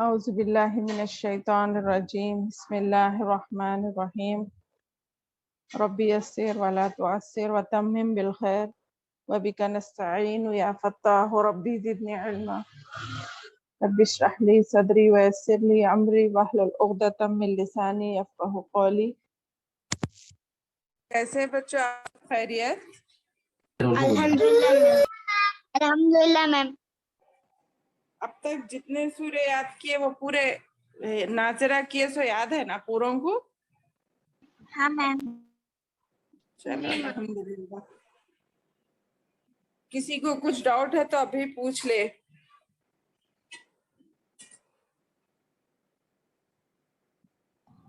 اعوذ باللہ من الشیطان الرجیم بسم اللہ الرحمن الرحیم ربی یسر ولا تعسر وتمم بالخیر وبک نستعین یا فتاح ربی زدنی علما رب اشرح لی صدری ویسر لی امری واحلل عقدۃ من لسانی یفقہوا قولی۔ کیسے بچوں آپ خیریت؟ الحمدللہ میم. الحمدللہ میم. اب تک جتنے سورے یاد کیے وہ پورے ناظرہ کیے سو یاد ہے نا پوروں کو؟ ہاں میم. چلو الحمدللہ. کسی کو کچھ ڈاؤٹ ہے تو ابھی پوچھ لے.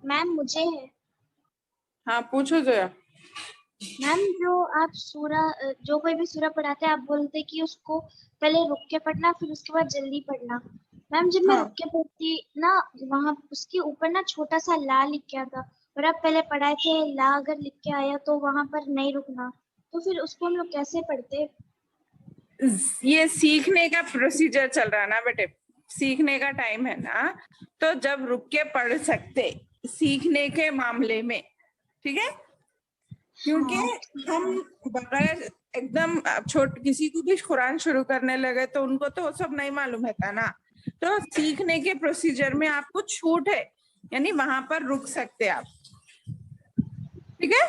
میم مجھے ہے. ہاں پوچھو زویا. میم جو آپ جو کوئی بھی سورہ پڑھاتے ہیں آپ بولتے کہ اس کو پہلے رک کے پڑھنا پھر اس کے بعد جلدی پڑھنا. میم جب میں ہاں رک کے پڑھتی نا وہاں اس کے اوپر نا چھوٹا سا لا لکھ کے آتا اور آپ پہلے پڑھائے تھے لا اگر لکھ کے آیا تو وہاں پر نہیں رکنا تو پھر اس کو ہم لوگ کیسے پڑھتے؟ یہ سیکھنے کا پروسیجر چل رہا نا بیٹے، سیکھنے کا ٹائم ہے نا، تو جب رک کے پڑھ سکتے سیکھنے کے معاملے میں، ٹھیک ہے؟ کیونکہ ہم بغیر ایک دم کسی کو بھی قرآن شروع کرنے لگے تو ان کو تو سب نہیں معلوم رہتا نا، تو سیکھنے کے پروسیجر میں آپ کو چھوٹ ہے، یعنی وہاں پر رک سکتے آپ، ٹھیک ہے؟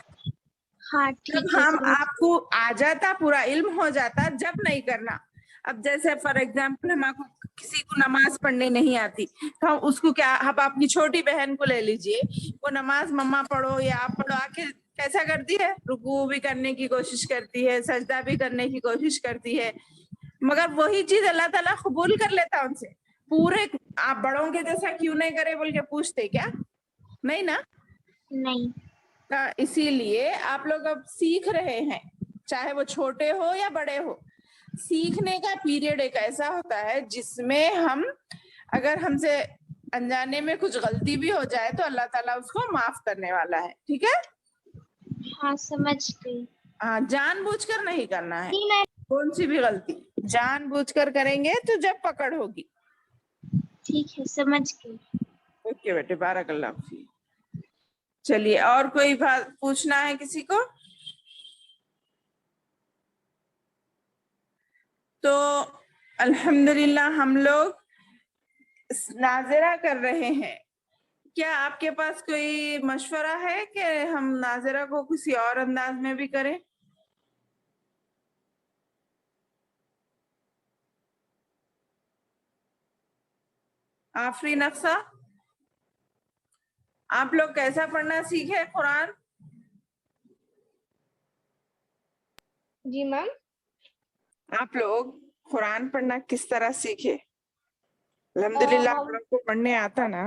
ہاں جب ٹھیک ہے. ہم سمجھ آپ کو آ جاتا پورا علم ہو جاتا جب نہیں کرنا. اب جیسے فار ایگزامپل ہمارے کسی کو نماز پڑھنے نہیں آتی تو ہم اس کو کیا، اب اپنی چھوٹی بہن کو لے لیجئے، وہ نماز مما پڑھو یا آپ پڑھو آ کے کیسا کرتی ہے، رکوع بھی کرنے کی کوشش کرتی ہے، سجدہ بھی کرنے کی کوشش کرتی ہے، مگر وہی چیز اللہ تعالیٰ قبول کر لیتا ان سے. پورے آپ بڑوں کے جیسا کیوں نہیں کرے بول کے پوچھتے کیا؟ نہیں نا. نہیں. اسی لیے آپ لوگ اب سیکھ رہے ہیں، چاہے وہ چھوٹے ہو یا بڑے ہو. سیکھنے کا پیریڈ ایک ایسا ہوتا ہے جس میں اگر ہم سے انجانے میں کچھ غلطی بھی ہو جائے تو اللہ تعالیٰ اس کو معاف کرنے والا ہے، ٹھیک ہے؟ ہاں سمجھ گئی. ہاں جان بوجھ کر نہیں کرنا ہے، نہیں میم. کون سی بھی غلطی جان بوجھ کر کریں گے تو جب پکڑ ہوگی. ٹھیک ہے سمجھ گئی. اوکے بیٹے، بارک اللہ فیک. چلیے اور کوئی بات پوچھنا ہے کسی کو؟ تو الحمدللہ ہم لوگ ناظرہ کر رہے ہیں. کیا آپ کے پاس کوئی مشورہ ہے کہ ہم ناظرہ کو کسی اور انداز میں بھی کریں؟ آفرین افسا، آپ لوگ کیسا پڑھنا سیکھے قرآن؟ جی میم. آپ لوگ قرآن پڑھنا کس طرح سیکھے؟ الحمدللہ آپ لوگ کو پڑھنے آتا نا؟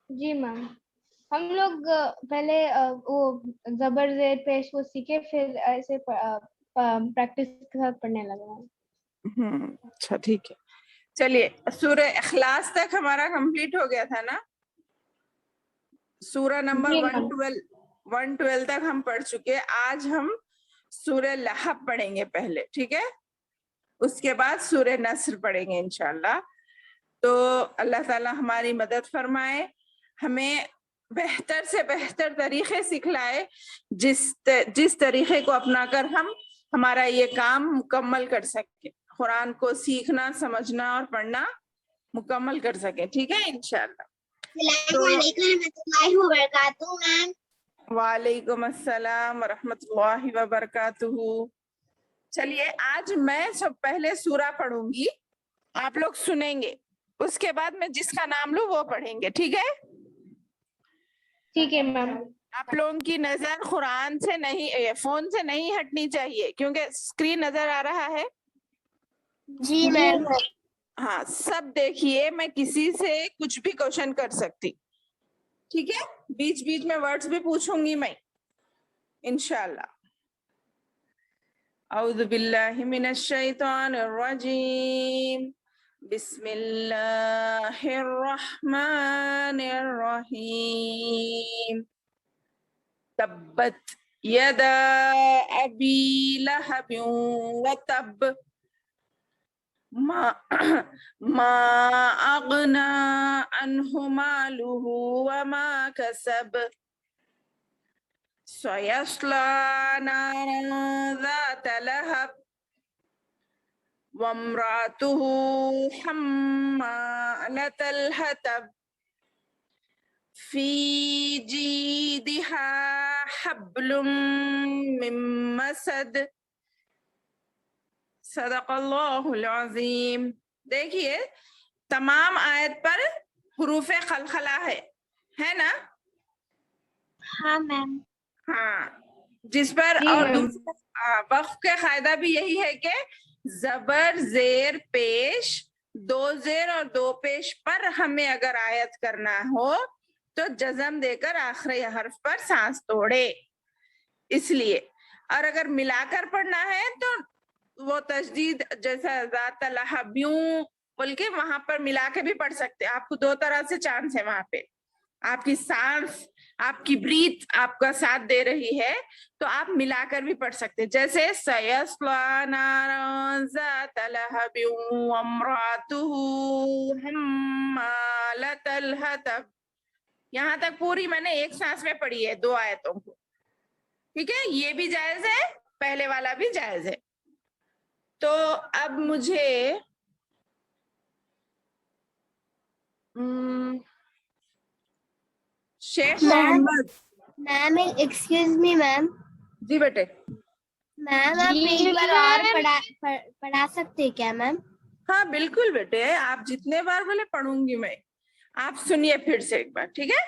جی میم. ہم لوگ پہلے وہ زبر زیر پیش وہ سیکھے پھر ایسے پریکٹس کے ساتھ پڑھنے لگا. اچھا ٹھیک ہے. چلیے سورہ اخلاص تک ہمارا کمپلیٹ ہو گیا تھا نا؟ سورہ نمبر 112 تک ہم پڑھ چکے. آج ہم سورہ لہب پڑھیں گے پہلے، ٹھیک ہے؟ اس کے بعد سورہ نصر پڑھیں گے انشاءاللہ. تو اللہ تعالی ہماری مدد فرمائے، ہمیں بہتر سے بہتر طریقے سکھلائے جس طریقے کو اپنا کر ہم ہمارا یہ کام مکمل کر سکیں، قرآن کو سیکھنا سمجھنا اور پڑھنا مکمل کر سکیں، ٹھیک ہے انشاءاللہ. السلام علیکم ورحمۃ اللہ وبرکاتہ میم. وعلیکم السلام ورحمۃ اللہ وبرکاتہ. چلیے آج میں سب پہلے سورہ پڑھوں گی، آپ لوگ سنیں گے، اس کے بعد میں جس کا نام لوں وہ پڑھیں گے، ٹھیک ہے؟ ٹھیک ہے میم. آپ لوگوں کی نظر قرآن سے نہیں، فون سے نہیں ہٹنی چاہیے کیونکہ اسکرین نظر آ رہا ہے. جی میم. ہاں سب دیکھیے، میں کسی سے کچھ بھی کوشچن کر سکتی، ٹھیک ہے؟ بیچ بیچ میں ورڈز بھی پوچھوں گی میں انشاءاللہ. اعوذ باللہ من الشیطان الرجیم، بسم اللہ الرحمن الرحیم. تبت یدا ابی لہب وتب. ما اغنا عنه ماله وما كسب سيصلى نارا ذات لهب وامرأته حمالة الحطب في جيدها حبل من مسد सदक़ल्लाहुल अज़ीम। देखिए तमाम आयत पर हुरूफ खलखला है ना? हाँ मैम। हाँ, जिस पर जी और मैम। दूसरा वक्फ का कायदा भी यही है कि जबर जेर पेश दो जेर और दो पेश पर हमें अगर आयत करना हो तो जज़म देकर आखिरी हर्फ पर सांस तोड़े, इसलिए। और अगर मिलाकर पढ़ना है तो वो तजदीद जैसा ज़ात लहब यूं बोल के वहां पर मिला के भी पढ़ सकते हैं। आपको दो तरह से चांस है वहां पे, आपकी सांस आपकी ब्रीथ आपका साथ दे रही है तो आप मिलाकर भी पढ़ सकते हैं। जैसे सयस्ला नारन ज़ात लहब वम्रातुहु हम्मालतल हतब। यहाँ तक पूरी मैंने एक सांस में पढ़ी है दो आयतों को, ठीक है? ये भी जायज है, पहले वाला भी जायज है। तो अब मुझे Sheikh Mohammad. Ma'am excuse me ma'am. जी बेटे। मैम आप एक बार और पढ़ा सकते हैं क्या मैम? हाँ बिल्कुल बेटे, आप जितने बार बोले पढ़ूंगी मैं। आप सुनिए फिर से एक बार, ठीक है?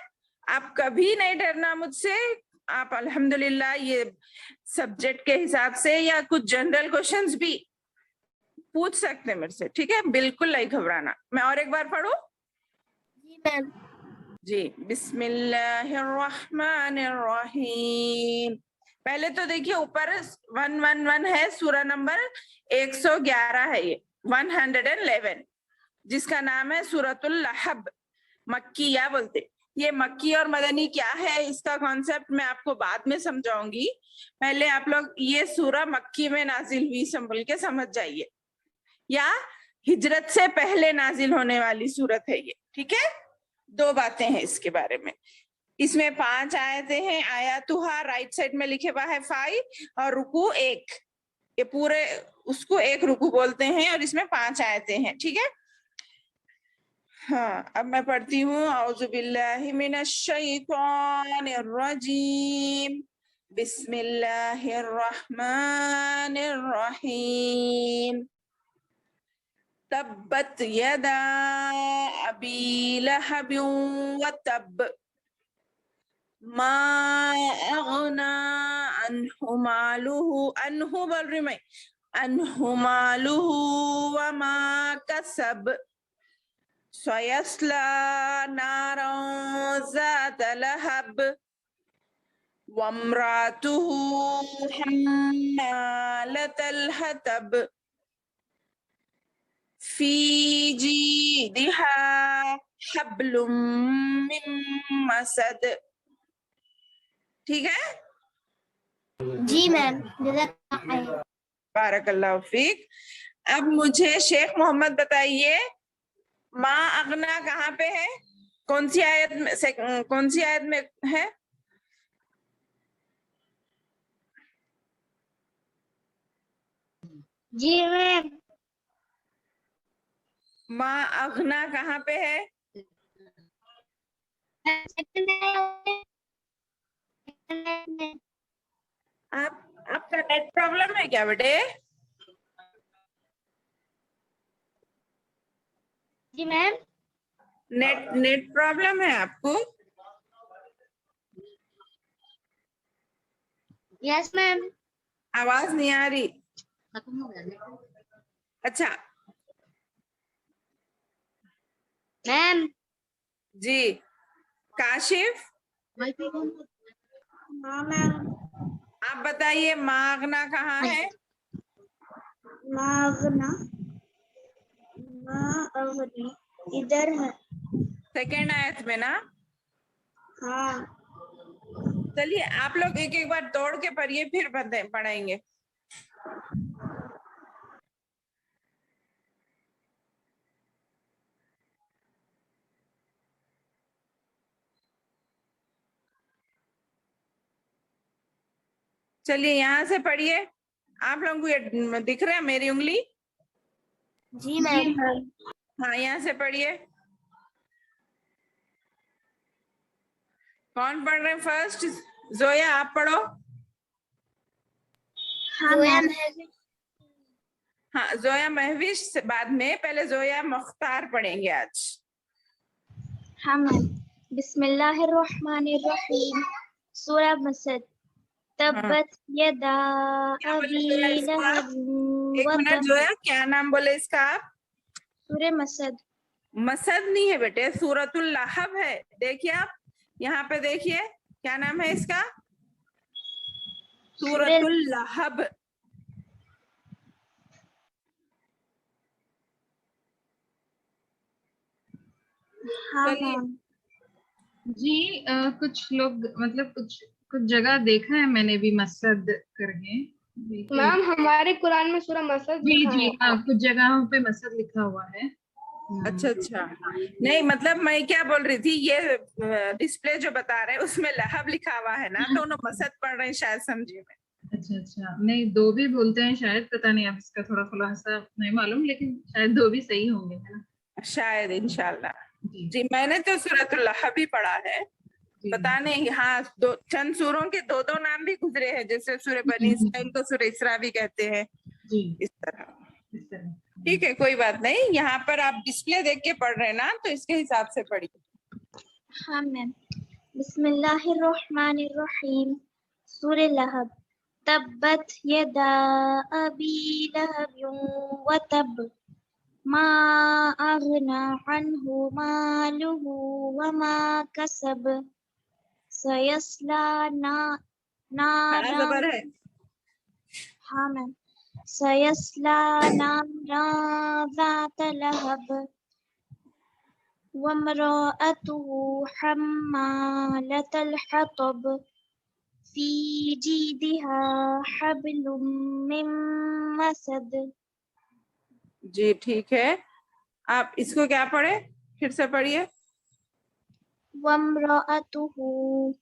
आप कभी नहीं डरना मुझसे। आप अल्हम्दुलिल्लाह ये सब्जेक्ट के हिसाब से या कुछ जनरल क्वेश्चंस भी पूछ सकते हैं मेरे से, ठीक है? बिल्कुल नहीं घबराना। मैं और एक बार पढ़ूं? जी मैम। जी, बिस्मिल्लाहिर्रहमानिर्रहीम। पहले तो देखिए ऊपर 111 है, सूरा नंबर 111 है, ये 111 जिसका नाम है सूरतुल लहब, मक्किया बोलते। ये मक्की और मदनी क्या है इसका कॉन्सेप्ट मैं आपको बाद में समझाऊंगी। पहले आप लोग ये सूरा मक्की में नाजिल हुई संभल के समझ जाइए, या हिजरत से पहले नाजिल होने वाली सूरत है ये, ठीक है? दो बातें हैं इसके बारे में। इसमें 5 आयतें हैं। आयातुहा राइट साइड में लिखे हुआ है 5 और रुकू 1, ये पूरे उसको एक रुकू बोलते हैं और इसमें 5 आयतें हैं, ठीक है? हाँ, अब मैं पढ़ती हूँ। औज़ु बिल्लाहि मिनश शैतानिर रजीम, बिस्मिल्लाहिर रहमानिर रहीम। तब्बत यदा अबी लहब व तब मा अगना अन्हु मालुहु, अन्हु बोल रही मैं, अन्हु मालुहु व मा कसब सयस्ला नारन ज़ात लहब वम्रातुहु हम्मालतल हतब फी जीदिहा हब्लुम मिन मसद। ठीक है? जी मैम। बारकल्लाहु फीक। अब मुझे शेख मोहम्मद बताइए, माँ अगना कहाँ पे है? कौन सी आयत में है? जी मैम। माँ अगना कहाँ पे है? आपका नेट प्रॉब्लम है क्या बेटे? जी मैम। नेट प्रॉब्लम है आपको? Yes ma'am. आवाज नहीं आ रही। अच्छा मैम। जी, काशिफ मैम। आप बताइए मागना कहाँ है? मागना इधर है। सेकेंड आयत में ना? हाँ। चलिए आप लोग एक एक बार दौड़ के पढ़िए फिर पढ़ेंगे। चलिए यहाँ से पढ़िए. आप लोगों को ये दिख रहा है मेरी उंगली? जी मैम. हाँ, यहाँ से पढ़िए. कौन पढ़ रहे हैं फर्स्ट? जोया आप पढ़ो. हाँ जोया मैम. महविश. हाँ, जोया महविश से बाद में पहले जोया मुख्तार पढ़ेंगे आज. हाँ मैम. बिस्मिल्लाहिर्रहमानिर्रहीम. सूरह मसद. तब्बत यदा क्या बोले अबी जोया इसको आप? लहब एक व मिनट तब. जोया, क्या नाम बोले इसका आप? सूरह मसद. मसद नहीं है बेटे, सूरतुल लहब है. देखिए आप यहाँ पे देखिए, क्या नाम है इसका? सूरतुल लहब. हाँ चलिए. मैम. जी कुछ लोग मतलब कुछ जगह देखा है मैंने भी मसद करके. देखिए. मैम हमारे कुरान में सूरह मसद जी लिखा जी है. हाँ, कुछ जगहों पे मसद लिखा हुआ है. अच्छा अच्छा. नहीं मतलब मैं क्या बोल रही थी, ये डिस्प्ले जो बता रहे हैं उसमें लहब लिखा हुआ है ना, तो उन्होंने मसद पढ़ रहे हैं शायद, समझिए में. अच्छा अच्छा, नहीं दो भी बोलते हैं शायद, पता नहीं, आप इसका थोड़ा खुलासा नहीं मालूम, लेकिन शायद दो भी सही होंगे, है ना. शायद इंशाल्लाह. जी जी मैंने तो सूरतुल लहब ही पढ़ा है. जी. पता नहीं, हाँ दो चंद सूरों के दो दो नाम भी गुजरे हैं, जैसे सूरह बनी इसराइल को सूरह इसरा भी कहते हैं, जी इस तरह. इस तरह. ठीक है, कोई बात नहीं. यहाँ पर आप डिस्प्ले देख के पढ़ रहे हैं ना, तो इसके हिसाब से पढ़िए. हाँ मैम. बिस्मिल्लाहिर्रहमानिर्रहीम. सूरह लहब. तब्बत यदा अबी लहब व तब. मा अगना अन्हु मालुहु व मा कसब. सयस्ला बड़ा नारा. जबर है. हाँ मैम. सयस्ला नारा ذات लहब. वम्रअतुहु हम्मालतल हतब. फी जीदिहा हब्लुम मिन मसद. जी ठीक है. आप इसको क्या पढ़े, फिर से पढ़िए. वम्रअतुहु.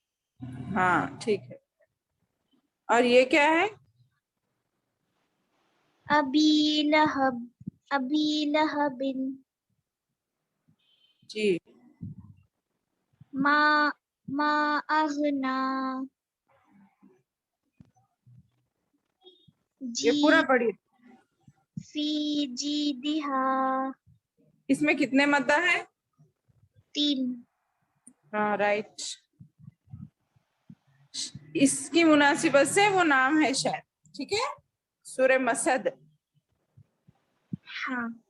हाँ ठीक है. और ये क्या है? अबी लहब. अबी लहबिन. जी. मा अगना. ये पूरा जी पढ़िए. फी जीदिहा. इसमें कितने मद्दा है? 3. हाँ राइट. इसकी मुनासिबत से वो नाम है शायद. ठीक है, सूरह मसद. हाँ.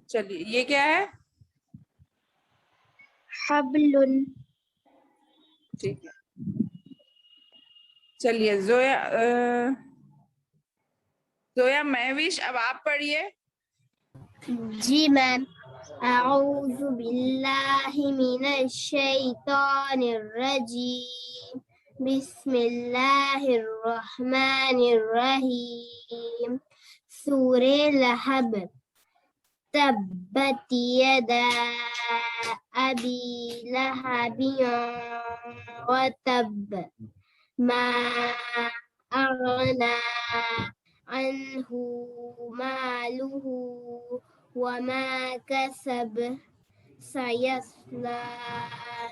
चलिए, ये क्या है? हब्लुन. ठीक है. चलिए जोया जोया महविश, अब आप पढ़िए. जी मैम. अऊज़ु बिल्लाहि मिनश शैतानिर रजीम. बिस्मिल्लाहिर रहमानिर रहीम. सूरह लहब. तब्बत यदा अबी लहबिन व तब. मा अगना अन्हु मालुहु वमा कसब. सयस्ला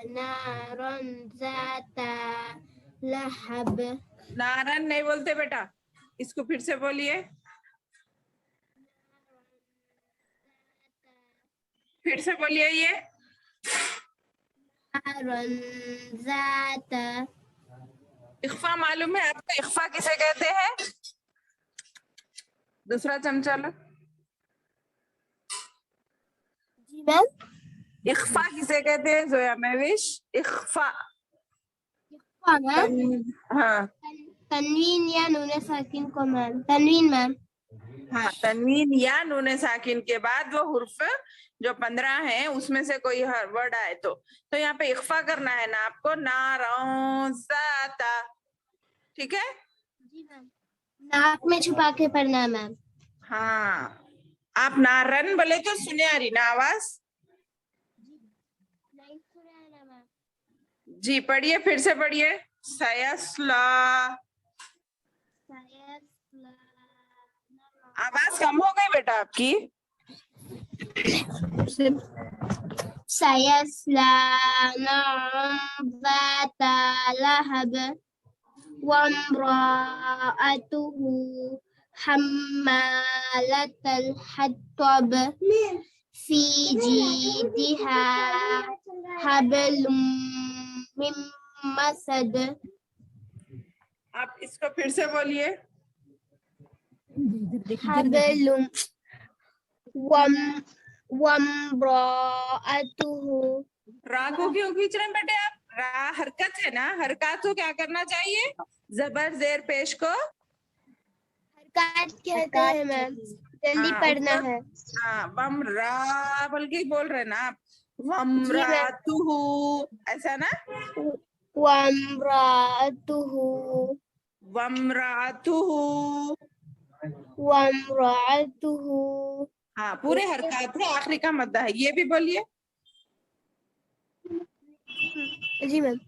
नारन ज़ाता लहब. नारन नहीं बोलते बेटा, इसको फिर से बोलिए. फिर से बोलिए. ये नारन ज़ाता. इख्फा मालूम है आपको? इख्फा किसे कहते हैं? दूसरा चमचा लो. जी मैम. इख्फा किसे कहते हैं जोया महविश? इख्फा. हाँ तनवीन या नून साकिन को मैम. तनवीन मैम. हाँ, तनवीन या नून साकिन के बाद वो हुर्फ जो 15 है उसमें से कोई वर्ड आए तो यहाँ पे इख्फा करना है ना आपको. नारौज़ाता. ठीक है. जी मैम. नाक में छुपा के पढ़ना है मैम. हाँ, आप नारन बोले तो सुने आ रही ना आवाज? नहीं सुना है ना मैम. जी पढ़िए, फिर से पढ़िए. सयस्ला. आवाज कम हो गई बेटा आपकी. سيصلى نارا ذات لهب وامرأته حمالة الحطب في جيدها حبل من مسد. आप इसको फिर से बोलिए. حبل وامرأته. रा को क्यों खींच रहे हैं बेटे आप? रा हरकत है ना, हरकत को क्या करना चाहिए? जबर जेर पेश को हरकत कहते हैं मैम, जल्दी हाँ, पढ़ना उसको- है. हाँ, वम रा बोल के बोल रहे ना आप. वम्रातुहु ऐसा ना. وامرأته वम्रातुहु. وامرأته. हाँ, पूरे हरकत है, आखिरी का मद्दा है. ये भी बोलिए. जी मैम.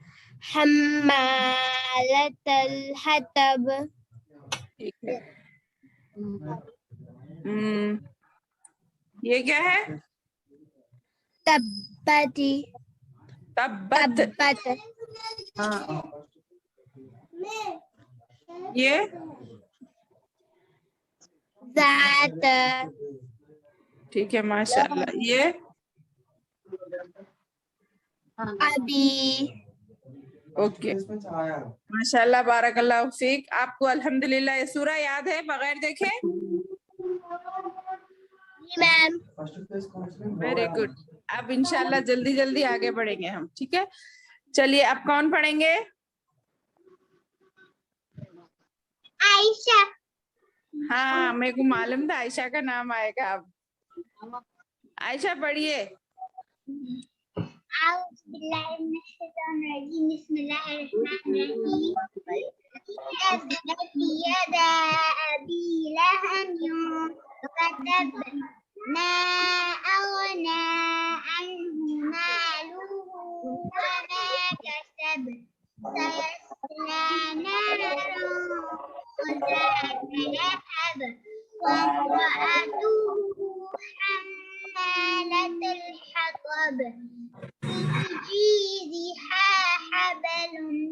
حمالة الحطب. ठीक है. ये क्या है? تبت. तब्बत. تبت. हाँ. ये ذات. ठीक है, माशाल्लाह. ये أبي. ओके. माशाल्लाह, बारकल्लाह फीक. आपको अल्हम्दुलिल्लाह ये सूरा याद है बगैर देखे? जी मैम. Very good. अब इंशाल्लाह जल्दी जल्दी आगे बढ़ेंगे हम. ठीक है, चलिए अब कौन पढ़ेंगे? आयशा. हाँ, मेरे को मालूम था आयशा का नाम आएगा. अब आयशा पढ़िए. أعوذ بالله من الشيطان الرجيم بسم الله الرحمن الرحيم تبت يدا أبي لهب وتب ما أغنى عنه ماله وما كسب سيصلى نارا ذات لهب وامرأته حمالة الحطب في جيدها حبل من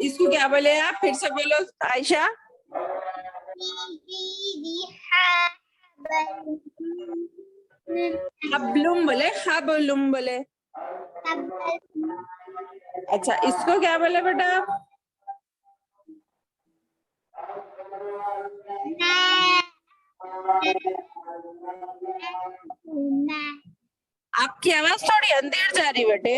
इसको क्या बोले आप? फिर से बोलो आयशा. في جيدها حبل من हबलुम बोले, हबलुम बोले. अच्छा, इसको क्या बोले बेटा आप? आपकी आवाज थोड़ी अंधेर जा रही बेटे.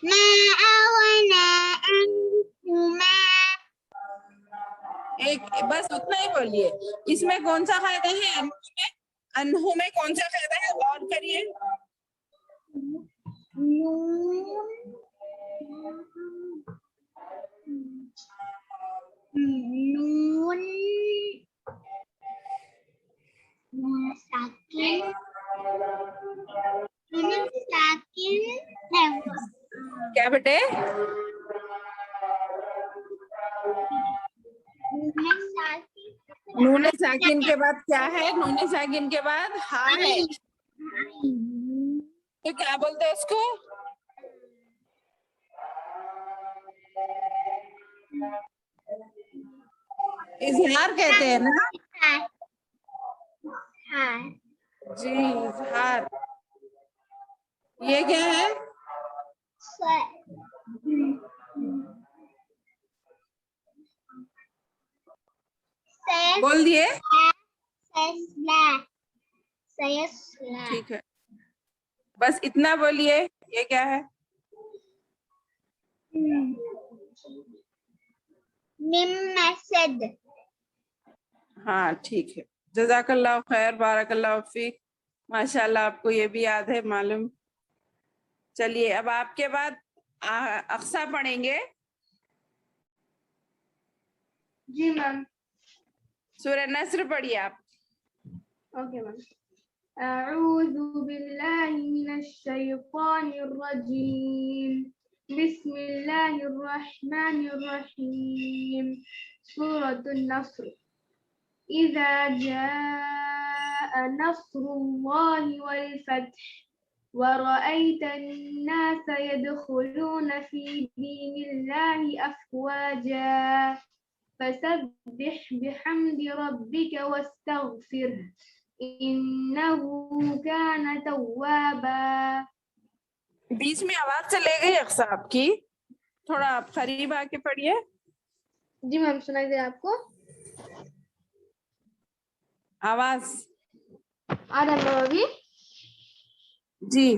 ما أغنى عنهما. एक बस उतना ही बोलिए. इसमें कौन सा फायदा है? अनहु में कौन सा फायदा है? गौर करिए. नून नून साकिन नून साकिन क्या बेटे? नून साकिन नूने साकिन के बाद क्या है? नूने साकिन के बाद हा है. तो क्या बोलते हैं इसको? इजहार कहते हैं ना. हाँ. जी, इजहार. ये क्या है? बोल दिए. ठीक है, बस इतना बोलिए. ये क्या है? मिम्मसद. हाँ, ठीक है. जज़ाकल्लाह खैर, बारकल्लाह फीक. माशाल्लाह, आपको ये भी याद है, मालूम. चलिए अब आपके बाद अक्सा पढ़ेंगे. जी मैम. सूरह नस्र पढ़िए आप. Okay ma'am. أعوذ بالله من الشيطان الرجيم بسم الله الرحمن الرحيم سورة النصر إذا جاء نصر الله والفتح ورأيت الناس يدخلون في دين الله أفواجا فسبح بحمد ربك واستغفره إنه كان توابا. बीच में आवाज चले गई अक्सर आपकी, थोड़ा आप करीब आके पढ़िए. जी मैम सुनाई दे रहा है आपको? आवाज आ रहा है अभी? जी.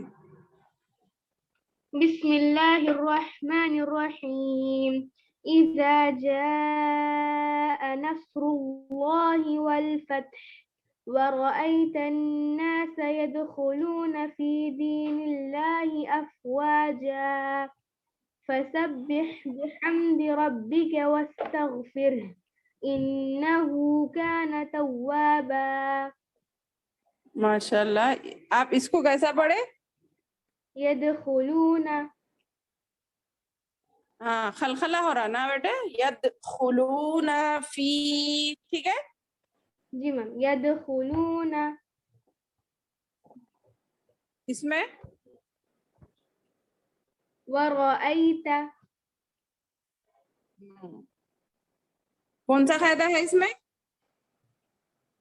बिस्मिल्लाहिर्रहमानिर्रहीम إذا جاء نصر الله والفتح ورأيت الناس يدخلون في دين الله أفواجا فسبح بحمد ربك واستغفره إنه كان توابا. माशाल्लाह. आप इसको कैसा पढ़े? يدخلون. हाँ, खलखला हो रहा ना बेटे. यदखुलूना फी, ठीक है. जी मैम يدخلون. इसमें ورأيت. कौन सा कायदा है इसमें?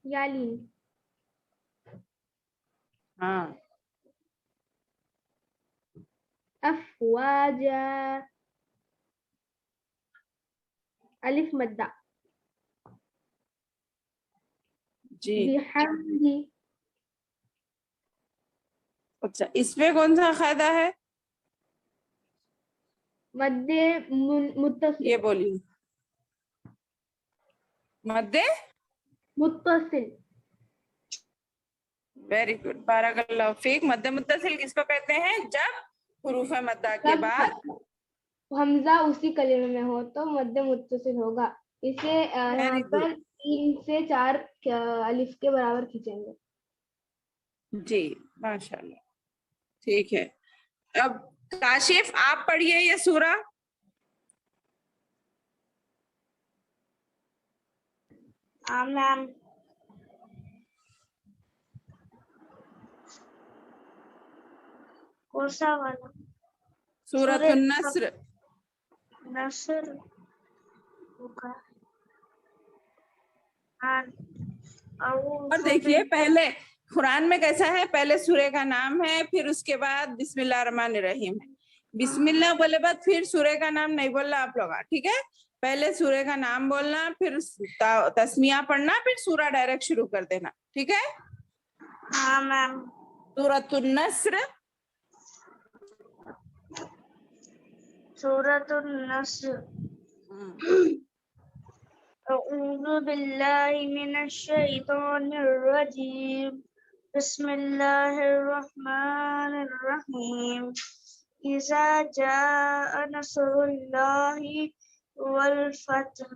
यालीन. हाँ. أفواجا ألف مدة. जी. بحمد. अच्छा, इसमें कौन सा कायदा है? मध्य मुत्तसिल. ये बोलिए. मध्य मुत्तसिल. वेरी गुड, बारकल्लाहु फीक. मध्य मुत्तसिल किसको कहते हैं? जब हुरूफ मद्दा के बाद हमजा उसी कलिमे में हो तो मध्य मुत्तसिल होगा. इसे यहाँ पर 3 से 4 अलिफ के बराबर खींचेंगे. जी. माशाल्लाह, ठीक है. अब काशिफ आप पढ़िए ये सूरा. मैम. कौन सा वाला? सूरतुन नस्र. नसर होगा. हाँ. और देखिए पहले कुरान में कैसा है, पहले सूरे का नाम है, फिर उसके बाद बिस्मिल्लाह रहमान रहीम है. बिस्मिल्लाह बोले बाद फिर सूरे का नाम नहीं बोलना आप लोग, ठीक है. पहले सूरे का नाम बोलना, फिर तस्मिया पढ़ना, फिर सूरा डायरेक्ट शुरू कर देना, ठीक है. हाँ मैम. सूरतुन नस्र. सूरतुन नस्र. अऊज़ु बिल्लाहि मिनश शैतानिर रजीम. बिस्मिल्लाहिर रहमानिर रहीम. इज़ा जाअ नस्रुल्लाहि वल फतह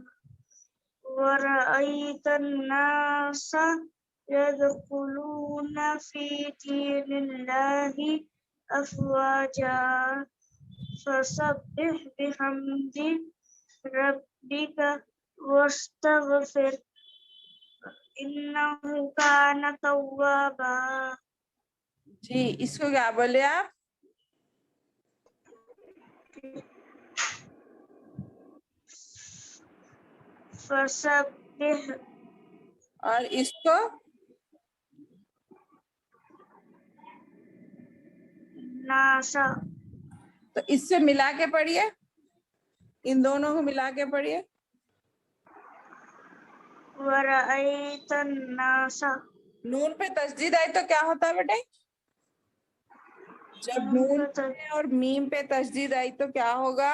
वरअयतन नासा यदखुलूना फी दीनिल्लाहि अफवाजा फसब्बिह बिहम्दि रब्बिका वस्तगफिर इन्नहु काना तव्वाबा. जी, इसको क्या बोले आप? फसब्बिह. और इसको नासा. तो इससे मिला के पढ़िए, इन दोनों को मिला के पढ़िए. वरअयतन नासा. नून पे तस्दीद आई तो क्या होता है बेटे? जब नून पे और मीम पे तस्दीद आई तो क्या होगा?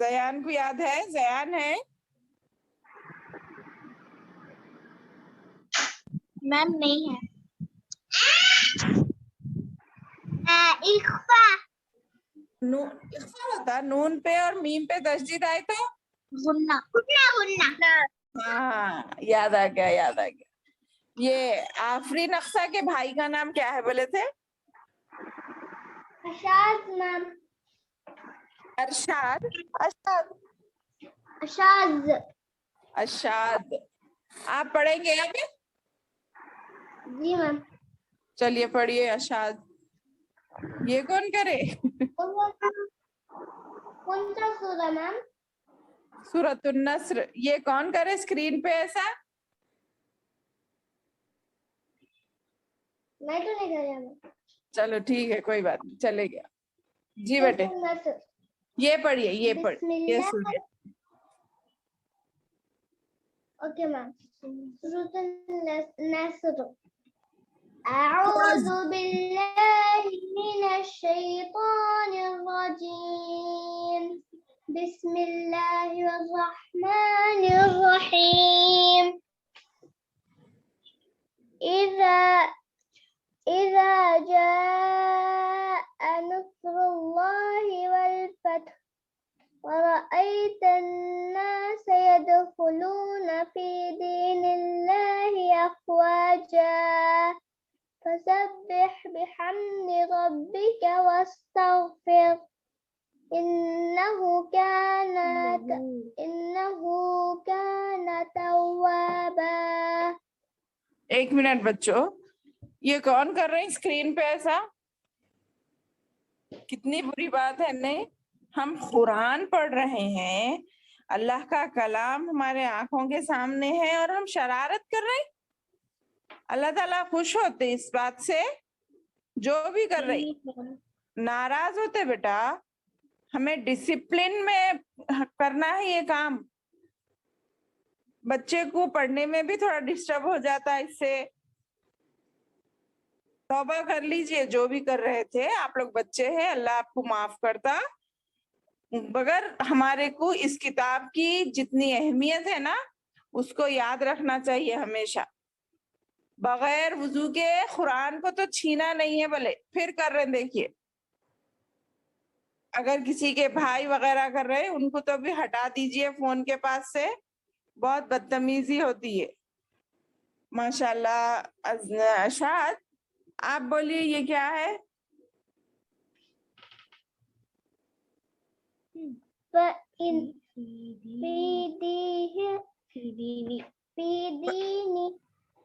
जयान को याद है? जयान है? मैम नहीं है. इख्फा. नून इख्फा होता, नून पे और मीम पे तस्दीद आए तो गुन्ना. गुन्ना. हाँ, याद आ गया, याद आ गया. ये आफरी नक्शा के भाई का नाम क्या है बोले थे? अशाद मैम, अरशाद, अरशाद, अशाद। अरशाद। आप पढ़ेंगे अभी? जी मैम। चलिए पढ़िए अरशाद। ये कौन करे? कौन सा सूरा मैम? सूरतुन नस्र। ये कौन करे स्क्रीन पे ऐसा? मैं तो नहीं कर रहा मैम। चलो ठीक है, कोई बात नहीं, चले गया। जी बेटे नस्र। ये पढ़िए, ये पढ़, ये बिस्मिल्लाह। सुनिए। Okay ma'am. सूरतुन नस्र। अऊज़ु बिल्लाहि मिनश शैतानिर रजीम। बिस्मिल्लाहिर रहमानिर रहीम। إذا جاء نصر الله والفتح ورأيت الناس يدخلون في دين الله أفواجا فسبح بحمد ربك واستغفر إنه كان توابا. एक मिनट बच्चों, ये कौन कर रहे हैं स्क्रीन पे ऐसा? कितनी बुरी बात है। नहीं, हम कुरान पढ़ रहे हैं, अल्लाह का कलाम हमारे आंखों के सामने है और हम शरारत कर रहे हैं। अल्लाह ताला खुश होते इस बात से? जो भी कर रही नाराज होते बेटा। हमें डिसिप्लिन में करना है ये काम। बच्चे को पढ़ने में भी थोड़ा डिस्टर्ब हो जाता है इससे। तौबा कर लीजिए जो भी कर रहे थे आप लोग, बच्चे हैं, अल्लाह आपको माफ करता। मगर हमारे को इस किताब की जितनी अहमियत है ना, उसको याद रखना चाहिए हमेशा। बगैर वुजू के कुरान को तो छीना नहीं है। भले फिर कर रहे हैं, देखिए अगर किसी के भाई वगैरह कर रहे हैं उनको तो भी हटा दीजिए फोन के पास से, बहुत बदतमीजी होती है। माशाल्लाह। अशाद आप बोलिए ये क्या है?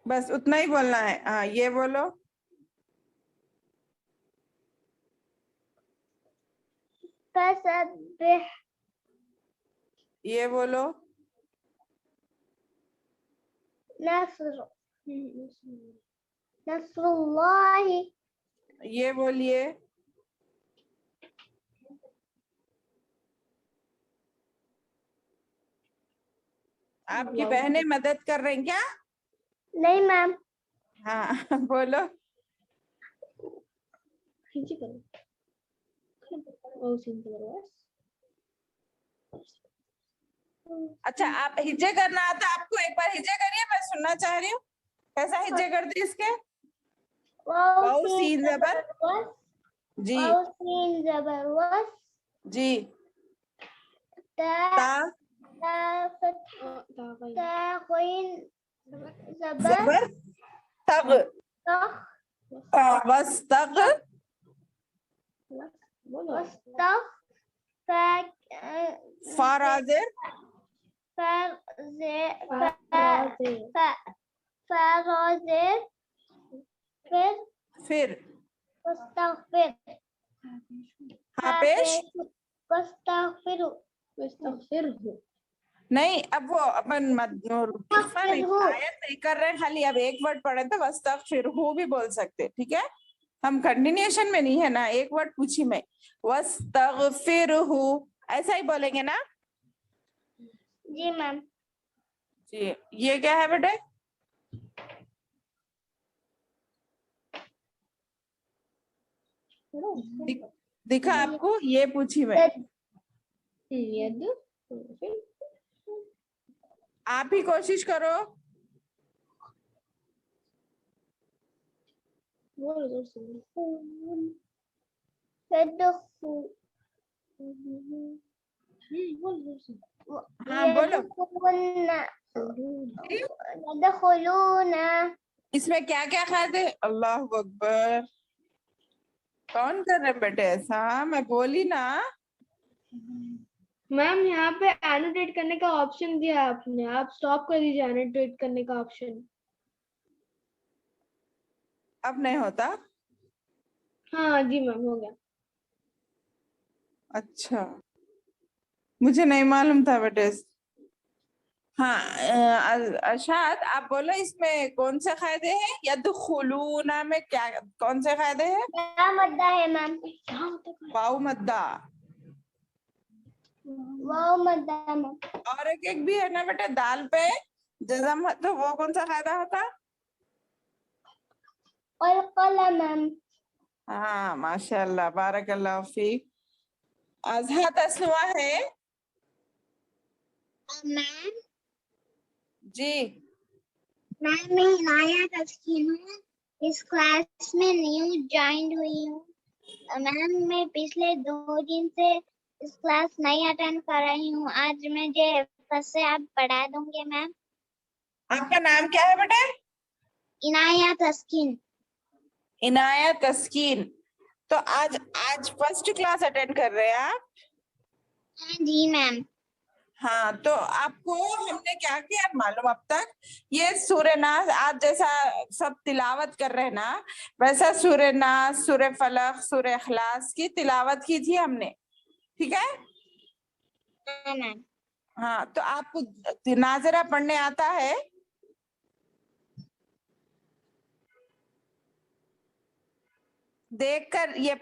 बस उतना ही बोलना है। हाँ ये बोलो। फसब्बिह। ये बोलो। नस्रुल्लाहि। ये बोलिए। आपकी बहनें मदद कर रही हैं क्या? नहीं मैम। हाँ बोलो। अच्छा आप हिज्जे करना आता आपको? एक बार हिज्जे करिए, मैं सुनना चाह रही हूँ। कैसा हिज्जे करते इसके? वाव सीन जबर। जी वाव सीन जबर वस। जी। ता कोइन जबर तग। बस तग। फाराजे। फिर नहीं, अब वो अपन आयत नहीं कर रहे हैं, खाली अब एक वर्ड पढ़े तो वस्तगफिरहू भी बोल सकते, ठीक है? हम कंटिन्यूएशन में नहीं है ना, एक वर्ड पूछी मैं, वस्तगफिरहू ऐसा ही बोलेंगे ना? जी मैम। जी। ये क्या है बेटे? दिखा आपको? ये पूछी मैं। आप ही कोशिश करो। हाँ बोलो। اس میں کیا کیا قاعدے؟ اللہ اکبر، کون کر رہے بیٹے ایسا؟ میں بولی نا. میم یہاں پہ اینوٹیٹ کرنے کا آپشن دیا ہے آپ نے, آپ اسٹاپ کر دیجیے اینوٹیٹ کرنے کا آپشن. اب نہیں ہوتا؟ ہاں جی میم ہو گیا. اچھا مجھے نہیں معلوم تھا بیٹے. ہاں ارشاد آپ بولو اس میں کون سے قاعدے ہیں؟ یدخلون میں کیا کون سے قاعدے ہیں؟ کیا مدہ ہے میم؟ واو مدہ واو مدہ میم. اور ایک بھی ہے نا بیٹے دال پہ جزم، تو وہ کون سا قاعدہ ہوتا؟ اور قلم میم. ہاں ماشاء اللہ بارک اللہ فیک. ازہا تسنوا ہے میم جی. میں عنایہ تسکین ہوں, اس کلاس میں نیو جوائنڈ ہوئی ہوں. میم میں پچھلے 2 دن سے اس کلاس نہیں اٹینڈ کر رہی ہوں. آج مجھے فرسٹ سے آپ پڑھا دوں گے میم. آپ کا نام کیا ہے بیٹے؟ عنایہ تسکین. عنایت تسکین. تو آج فرسٹ کلاس اٹینڈ کر رہے ہیں آپ؟ ہاں جی میم. ہاں تو آپ کو ہم نے کیا کیا معلوم اب تک؟ یہ سورہ ناس آپ جیسا سب تلاوت کر رہے نا, ویسا سورہ ناس, سورہ فلق, سورہ اخلاص کی تلاوت کی تھی ہم نے, ٹھیک ہے؟ ہاں میم. ہاں تو آپ کو ناظرہ پڑھنے آتا ہے؟ دیکھ کر یہ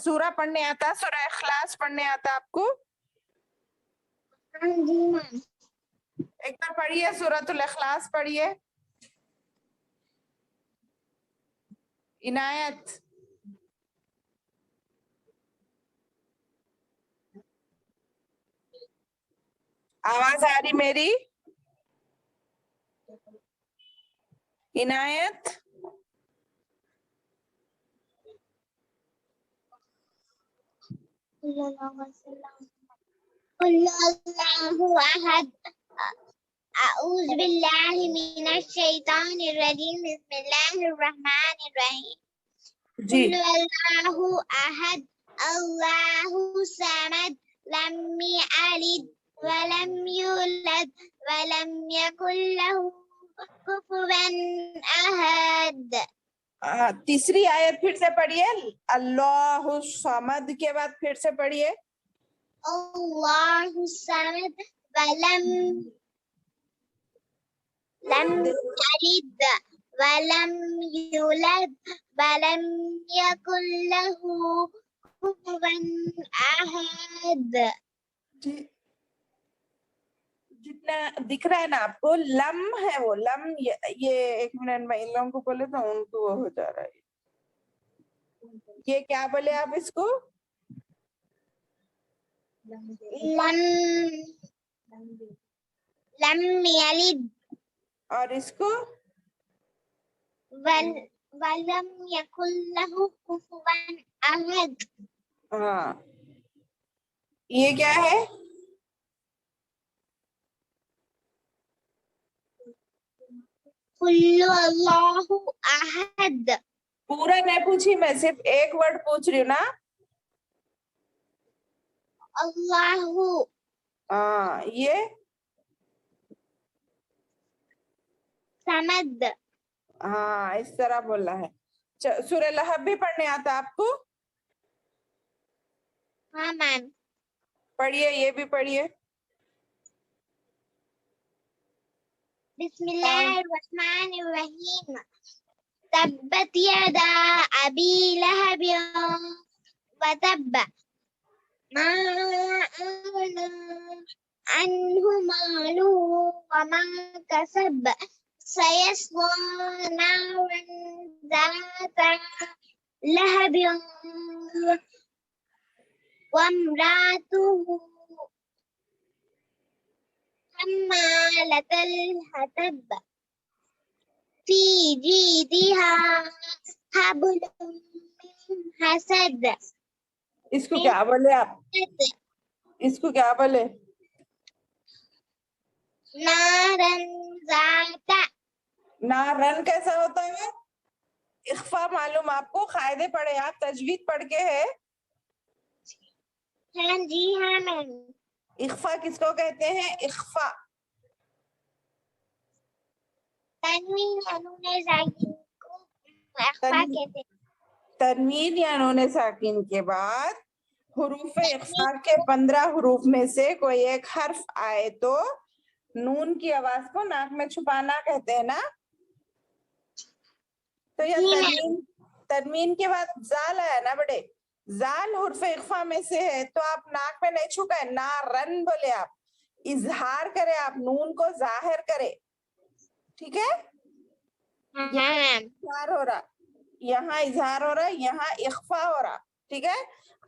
سورہ پڑھنے آتا, سورہ اخلاص پڑھنے آتا آپ کو؟ ہاں جی میم. ایک بار پڑھیے سورۃ الاخلاص پڑھیے عنایت. آواز آ رہی میری؟ عنایت اللہ احد. اعوذ باللہ من الشیطان الرجیم. بسم اللہ الرحمن الرحیم. جی. قل اللہ احد اللہ الصمد لم یلد ولم یولد ولم یکن له کفوا احد. تیسری آیت پھر سے پڑھیے, اللہ الصمد کے بعد پھر سے پڑھیے اللہ الصمد ولم یلد ولم یولد ولم یکن له کفوا احد. جتنا دکھ رہا ہے نا آپ کو, لم ہے وہ لم, یہ ایک منٹ میں ان لوگوں کو بولے تو ان کو وہ ہو جا رہا ہے. یہ کیا بولے آپ اس کو؟ لم یلد اور اس کو ولم یکن له کفوا احد. ہاں یہ کیا ہے؟ قل اللہ احد. پورا نہیں پوچھی میں, صرف ایک ورڈ پوچھ رہی ہوں نا. اللہ. ہاں یہ سمد. ہاں اس طرح بولنا ہے. سورہ لہب بھی پڑھنے آتا آپ کو؟ ہاں میم. پڑھیے, یہ بھی پڑھیے. بسم اللہ الرحمن الرحیم. تبت یدا ابی لہب وتب ما اغنی عنہ مالہ وما کسب سیصلی نارا ذات لہب وامرأته حمالة الحطب في جيدها حبل من حسد. اس کو کیا بولے آپ؟ اس کو کیا بولے؟ نارا ذات नारन कैसा होता है? इख्फा मालूम आपको? कायदे पढ़े आप, तजवीद पढ़ के है? हाँ जी हाँ मैम। इख्फा किसको कहते हैं? इख्फा तन्वीन या नून साकिन को इख्फा कहते हैं। तनवीन या नून साकिन के बाद हुरूफ इख्फा के 15 हुरूफ में से कोई एक हर्फ आए तो नून की आवाज को नाक में छुपाना कहते हैं ना? तो यह जी मैम। तनवीन, तनवीन के बाद जाल आया ना बेटे, जाल हुर्फ इख्फा में से है तो आप नाक में नहीं छुपाए, ना रन बोले, आप इजहार करे, आप नून को जाहिर करे, ठीक है? हाँ मैम। इजहार हो रहा, यहाँ इजहार हो रहा, यहाँ इख्फा हो रहा, ठीक है?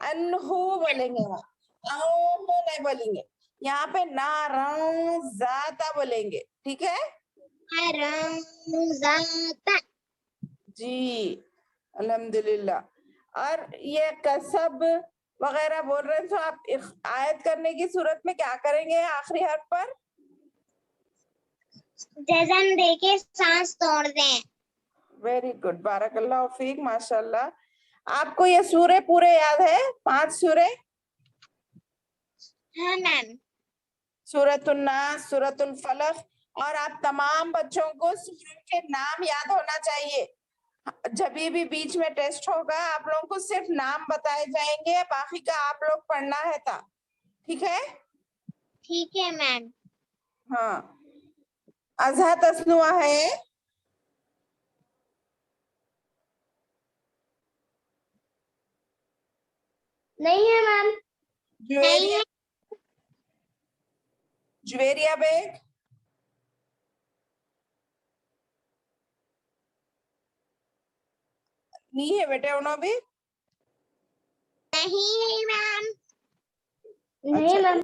अनहु बोलेंगे, वहाँ अनहु नहीं बोलेंगे, यहाँ पे ना जाता बोलेंगे, ठीक है जाता। जी? अल्हम्दुलिल्लाह। और ये कसब वगैरह बोल रहे हैं तो आप आयत करने की सूरत में क्या करेंगे आखिरी हर्फ पर? जज़म देके सांस तोड़ दें। वेरी गुड, बारकल्लाह फीक, माशाल्लाह। आपको ये सूरे पूरे याद है? 5 सूरे? हाँ मैम। सूरतुन नास, सूरतुल फलक, और आप तमाम बच्चों को सूरत के नाम याद होना चाहिए। जब भी बीच में टेस्ट होगा आप लोगों को सिर्फ नाम बताए जाएंगे, बाकी का आप लोग पढ़ना है था, ठीक है? ठीक है मैम। हाँ, अज़हा तस्नुआ है? नहीं है मैम। जुवेरिया, जुवेरिया बेग? नहीं है बेटे उन्हों भी? नहीं है मैम। नहीं अच्छा, मैम।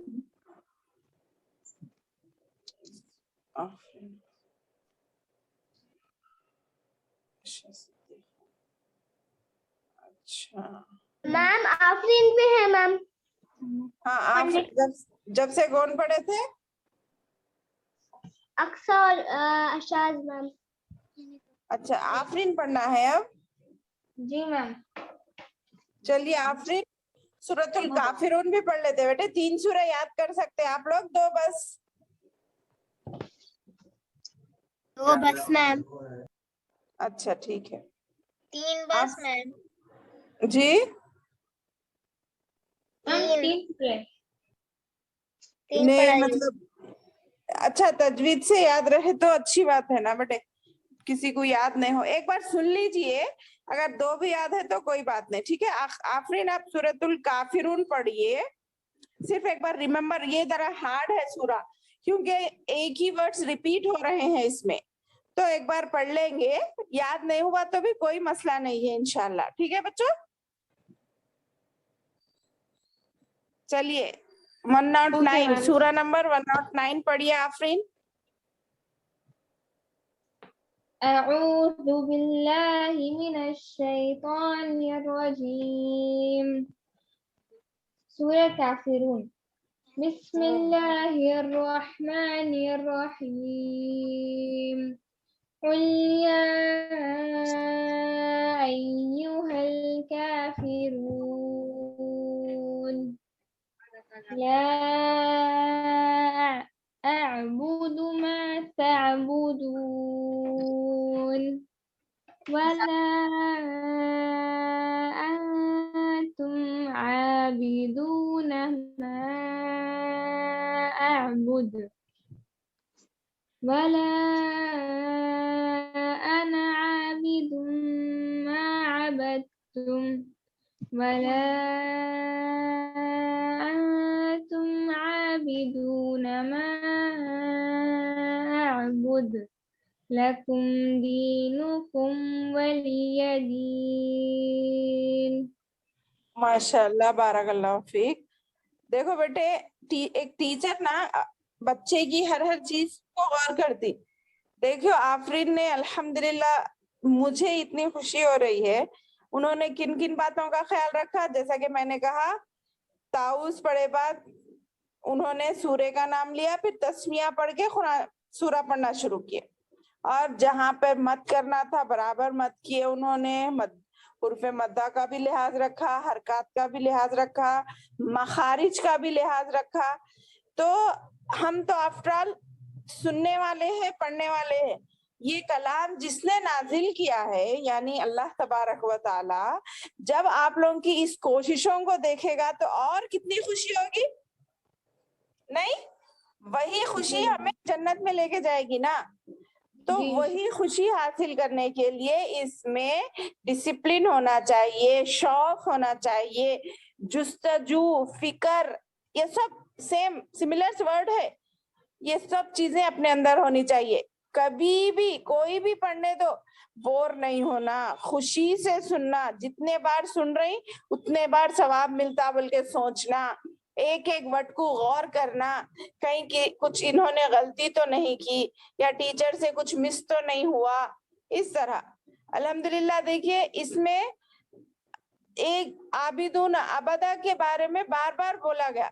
अच्छा मैम आफरीन पे है मैम। हाँ, आप जब से कौन पढ़े थे? अक्सा और अशाज मैम। अच्छा, आफरीन पढ़ना है अब? जी मैम। चलिए आफरीन सूरतुल काफिरून भी पढ़ लेते बेटे, 3 सूरे याद कर सकते हैं आप लोग? 2 बस? 2 बस मैम। अच्छा ठीक है। 3 बस मैम। जी? तीन नहीं पढ़ाइए। मतलब अच्छा, तजवीद से याद रहे तो अच्छी बात है ना बेटे। किसी को याद नहीं हो एक बार सुन लीजिए, अगर 2 भी याद है तो कोई बात नहीं, ठीक है? आफरीन आप सूरतुल काफिरून पढ़िए, सिर्फ एक बार रिमेम्बर, ये जरा हार्ड है सूरा क्योंकि एक ही वर्ड्स रिपीट हो रहे हैं इसमें, तो एक बार पढ़ लेंगे, याद नहीं हुआ तो भी कोई मसला नहीं है इंशाल्लाह, ठीक है बच्चों? चलिए 109 सूरा नंबर 109 पढ़िए आफरीन। أعوذ بالله من الشيطان الرجيم سورة كافرون بسم الله الرحمن الرحيم قل يا أيها الكافرون لا أعبد ما تعبدون ولا أنتم عابدون ما أعبد ولا أنا عابد ما عبدتم ولا أنتم عابدون ما أعبد لكم دينكم ولي دين। माशाल्लाह बारकल्लाह फीक। देखो बेटे, एक टीचर ना बच्चे की हर चीज को गौर करती। देखियो आफरीन ने अल्हम्दुलिल्लाह, मुझे इतनी खुशी हो रही है, उन्होंने किन किन बातों का ख्याल रखा। जैसा कि मैंने कहा, ताउस पढ़े बाद उन्होंने सूरे का नाम लिया, फिर तस्मिया पढ़ के सूरा पढ़ना शुरू किया। اور جہاں پہ مت کرنا تھا برابر مت کیے انہوں نے. حروف مدہ کا بھی لحاظ رکھا, حرکات کا بھی لحاظ رکھا, مخارج کا بھی لحاظ رکھا. تو ہم تو آفٹر آل سننے والے ہیں, پڑھنے والے ہیں. یہ کلام جس نے نازل کیا ہے یعنی اللہ تبارک و تعالی, جب آپ لوگوں کی اس کوششوں کو دیکھے گا تو اور کتنی خوشی ہوگی. نہیں, وہی خوشی ہمیں جنت میں لے کے جائے گی نا. تو وہی خوشی حاصل کرنے کے لیے اس میں ڈسپلن ہونا چاہیے, شوق ہونا چاہیے, جستجو, فکر, یہ سب سملر ورڈ ہے. یہ سب چیزیں اپنے اندر ہونی چاہیے. کبھی بھی کوئی بھی پڑھنے دو, بور نہیں ہونا, خوشی سے سننا. جتنے بار سن رہی اتنے بار ثواب ملتا بول کے سوچنا, ایک ایک ورڈ کو غور کرنا, کہیں کہ کچھ انہوں نے غلطی تو نہیں کی یا ٹیچر سے کچھ مس تو نہیں ہوا. اس طرح الحمدللہ. دیکھیے اس میں ایک عابدون عبدہ کے بارے میں بار بار بولا گیا,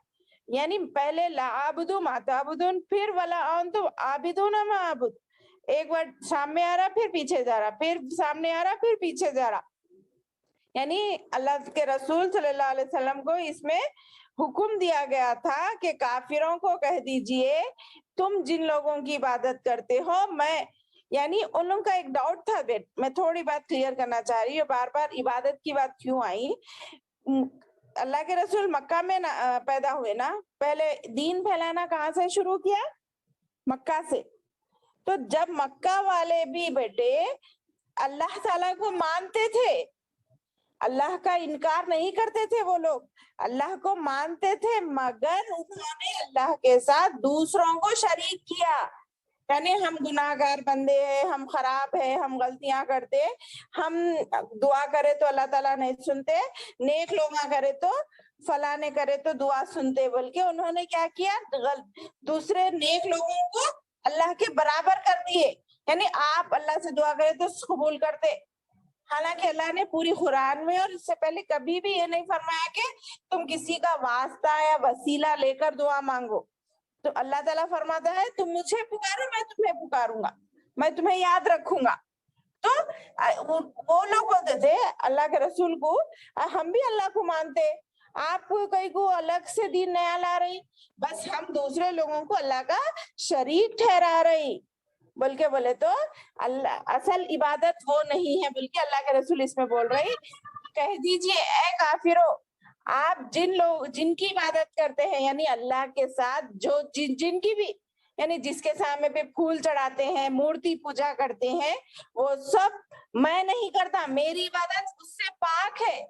یعنی پہلے لا عبدو ما تعبدون, پھر ولا انتم عابدون ما اعبد. ایک ورڈ سامنے آ رہا پھر پیچھے جا رہا, پھر سامنے آ رہا پھر پیچھے جا رہا. یعنی اللہ کے رسول صلی اللہ علیہ وسلم کو اس میں حکم دیا گیا تھا کہ کافروں کو کہہ دیجئے تم جن لوگوں کی عبادت کرتے ہو میں, یعنی ان لوگوں کا ایک ڈاؤٹ تھا. میں تھوڑی بات کلیئر کرنا چاہ رہی ہوں, بار بار عبادت کی بات کیوں آئی. اللہ کے رسول مکہ میں پیدا ہوئے نا, پہلے دین پھیلانا کہاں سے شروع کیا؟ مکہ سے. تو جب مکہ والے بھی بیٹے اللہ تعالیٰ کو مانتے تھے, اللہ کا انکار نہیں کرتے تھے, وہ لوگ اللہ کو مانتے تھے, مگر انہوں نے اللہ کے ساتھ دوسروں کو شریک کیا. یعنی ہم گناہگار بندے ہیں, ہم خراب ہیں, ہم غلطیاں کرتے, ہم دعا کرے تو اللہ تعالیٰ نہیں سنتے, نیک لوگ کرے تو فلاں نے کرے تو دعا سنتے بول کے انہوں نے کیا کیا, دوسرے نیک لوگوں کو اللہ کے برابر کر دیے. یعنی آپ اللہ سے دعا کرے تو قبول کرتے, حالانکہ اللہ نے پوری قرآن میں اور اس سے پہلے کبھی بھی یہ نہیں فرمایا کہ تم کسی کا واسطہ یا وسیلہ لے کر دعا مانگو. تو اللہ تعالیٰ فرماتا ہے تم مجھے پکارو میں تمہیں پکاروں گا, میں تمہیں یاد رکھوں گا. تو وہ لوگ بولتے تھے اللہ کے رسول کو, ہم بھی اللہ کو مانتے, آپ کئی کو الگ سے دین نیا لا رہی, بس ہم دوسرے لوگوں کو اللہ کا شریک ٹھہرا رہی بول کے بولے تو اللہ اصل عبادت وہ نہیں ہے بول کے اللہ کے رسول اس میں بول رہی. کہہ دیجئے اے کافرو, آپ جن کی عبادت کرتے ہیں یعنی اللہ کے ساتھ جو جن کی بھی, یعنی جس کے سامنے پہ پھول چڑھاتے ہیں, مورتی پوجا کرتے ہیں, وہ سب میں نہیں کرتا, میری عبادت اس سے پاک ہے.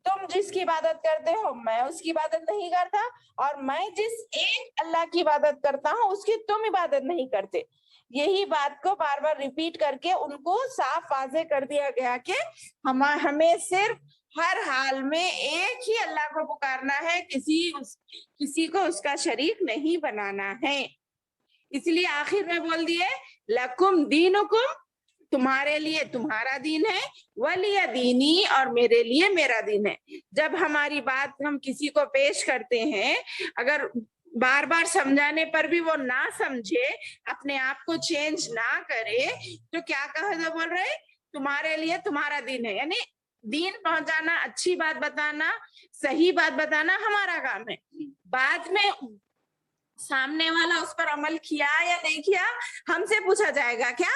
تم جس کی عبادت کرتے ہو میں اس کی عبادت نہیں کرتا, اور میں جس ایک اللہ کی عبادت کرتا ہوں اس کی تم عبادت نہیں کرتے. یہی بات کو بار بار ریپیٹ کر کے ان کو صاف واضح کر دیا گیا کہ ہمیں صرف ہر حال میں ایک ہی اللہ کو پکارنا ہے, کسی کو اس کا شریک نہیں بنانا ہے. اس لیے آخر میں بول دیے لکم دینکم, تمہارے لیے تمہارا دین ہے, ولی دینی, اور میرے لیے میرا دین ہے. جب ہماری بات ہم کسی کو پیش کرتے ہیں, اگر بار بار سمجھانے پر بھی وہ نہ سمجھے, اپنے آپ کو چینج نہ کرے, تو کیا کہا بول رہے تمہارے لیے تمہارا دین ہے. یعنی دین پہنچانا, اچھی بات بتانا, صحیح بات بتانا ہمارا کام ہے. بعد میں سامنے والا اس پر عمل کیا یا نہیں کیا ہم سے پوچھا جائے گا کیا؟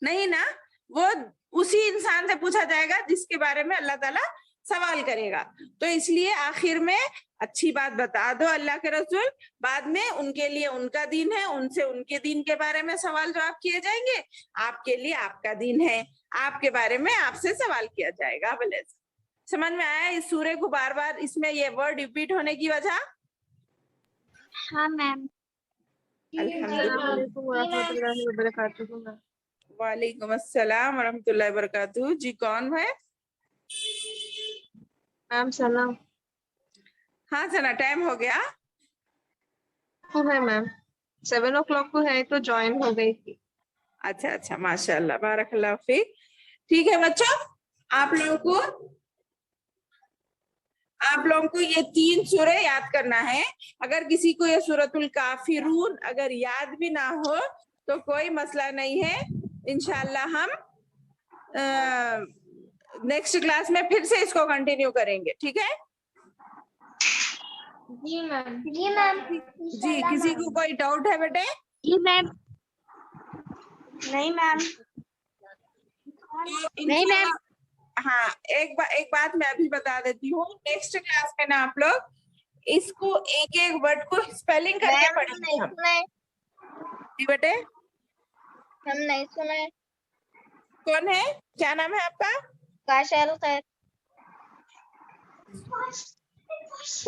نہیں نا, وہ اسی انسان سے پوچھا جائے گا جس کے بارے میں اللہ تعالیٰ سوال کرے گا. تو اس لیے آخر میں اچھی بات بتا دو اللہ کے رسول, بعد میں ان کے لیے ان کا دین ہے, ان سے ان کے دین کے بارے میں سوال جواب کیے جائیں گے, آپ کے لیے آپ کا دین ہے, آپ کے بارے میں آپ سے سوال کیا جائے گا. بھلے سمجھ میں آیا اس سورے کو بار بار اس میں یہ ورڈ ریپیٹ ہونے کی وجہ؟ ہاں میم. الحمدللہ. ورحمۃ اللہ وبرکاتہ. وعلیکم السلام ورحمۃ اللہ وبرکاتہ. جی کون ہے؟ میم سلام. ہاں سنا, ٹائم ہو گیا ہے میم 7 o'clock کو ہے تو جوائن ہو گئی تھی. اچھا اچھا, ماشاء اللہ, بارک اللہ فیک. ٹھیک ہے بچوں, آپ لوگوں کو یہ 3 سورے یاد کرنا ہے. اگر کسی کو یہ سورۃ الکافرون اگر یاد بھی نہ ہو تو کوئی مسئلہ نہیں ہے, इंशाल्लाह हम नेक्स्ट क्लास में फिर से इसको कंटिन्यू करेंगे, ठीक है जी मैम। जी मैम। जी। किसी को कोई डाउट है बेटे? जी मैम। नहीं मैम। नहीं मैम। हाँ, एक बात मैं अभी बता देती हूँ, नेक्स्ट क्लास में ना आप लोग इसको एक एक वर्ड को स्पेलिंग करके मैम पढ़ेंगे नहीं हम। सुना है, जी बेटे, हम नहीं सुना है। कौन है, क्या नाम है आपका? काशल खैर।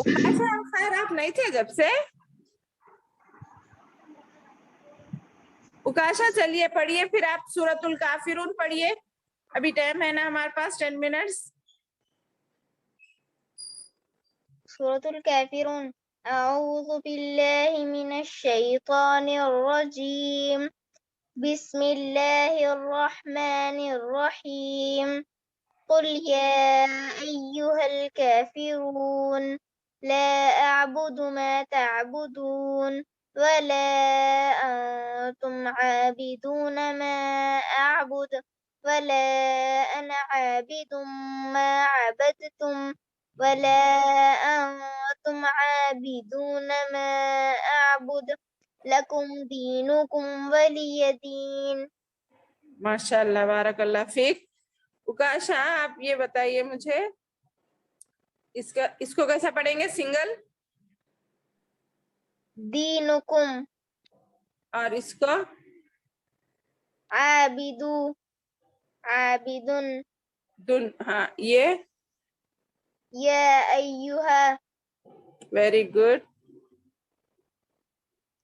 उकाशा खैर, आप नहीं थे जब से? उकाशा चलिए पढ़िए, फिर आप सूरतुल काफिरून पढ़िए, अभी टाइम है ना हमारे पास 10 मिनट्स। सूरतुल काफिरून। अऊज़ु बिल्लाहि मिनश शैतानिर रजीम। बिस्मिल्लाहिर रहमानिर रहीम। قل يا أيها الكافرون لا أعبد ما تعبدون ولا أنتم عابدون ما أعبد ولا أنا عابد ما عبدتم ولا أنتم عابدون ما أعبد لكم دينكم ولي دين. माशाल्लाह, बारकल्लाह फीक। उकाशा, आप ये बताइए मुझे, इसको कैसा पढ़ेंगे? सिंगल? دينكم. और इसको? عابدو. عابد. दुन। हाँ, ये? يا أيها. वेरी गुड,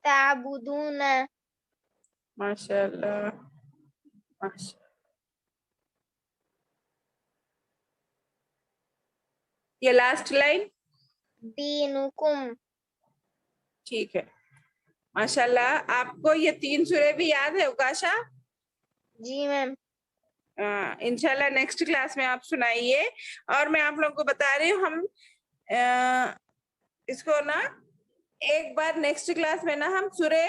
تعبدون. माशाल्लाह माशा। ये लास्ट लाइन? دينكم. ठीक है, माशाल्लाह। आपको ये 3 सूरे भी याद है उकाशा? जी मैम। इंशाल्लाह नेक्स्ट क्लास में आप सुनाइए। और मैं आप लोगों को बता रही हूँ, हम इसको ना एक बार नेक्स्ट क्लास में ना हम सूरे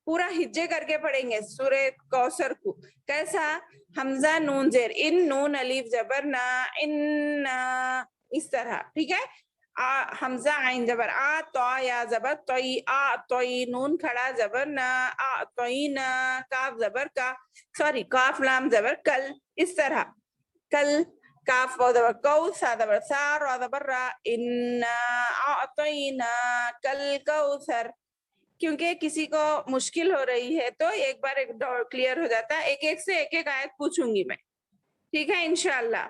पूरा हिज्जे करके पढ़ेंगे, सूरे कौसर को। कैसा? हमजा नून जेर, इन नून अलीफ जबर ना, इन इस तरह, ठीक है। हमजा आइन जबर आ, तो या जबर तोई, आ तोई, नून खड़ा जबर ना, आ तोई ना, काफ जबर का, सॉरी काफ लाम जबर कल, इस तरह। कल, काफ वाव जबर कौ, सा जबर सा, रा जबर रा, इन्ना अतईना कल कौसर। क्योंकि किसी को मुश्किल हो रही है तो एक बार एक क्लियर हो जाता है। एक से एक आयत पूछूंगी मैं, ठीक है इंशाल्लाह।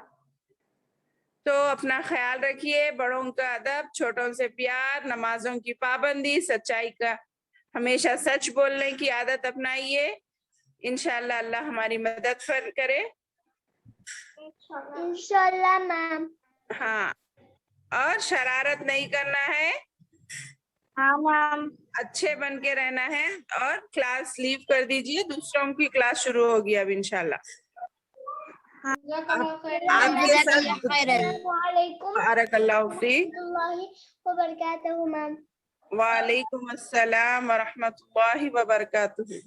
तो अपना ख्याल रखिए, बड़ों का अदब, छोटों से प्यार, नमाजों की पाबंदी, सच्चाई का हमेशा सच बोलने की आदत अपनाइए। इंशाल्लाह अल्लाह हमारी मदद करे। इंशाल्लाह मैम। हाँ, और शरारत नहीं करना है, हाँ मैम। अच्छे बन के रहना है, और क्लास लीव कर दीजिए, दूसरों की क्लास शुरू होगी अब इंशाल्लाह। आपके साथ बारकल्लाहु फीक। वालेकुम अस्सलाम व रहमतुल्लाहि व बरकातुहू।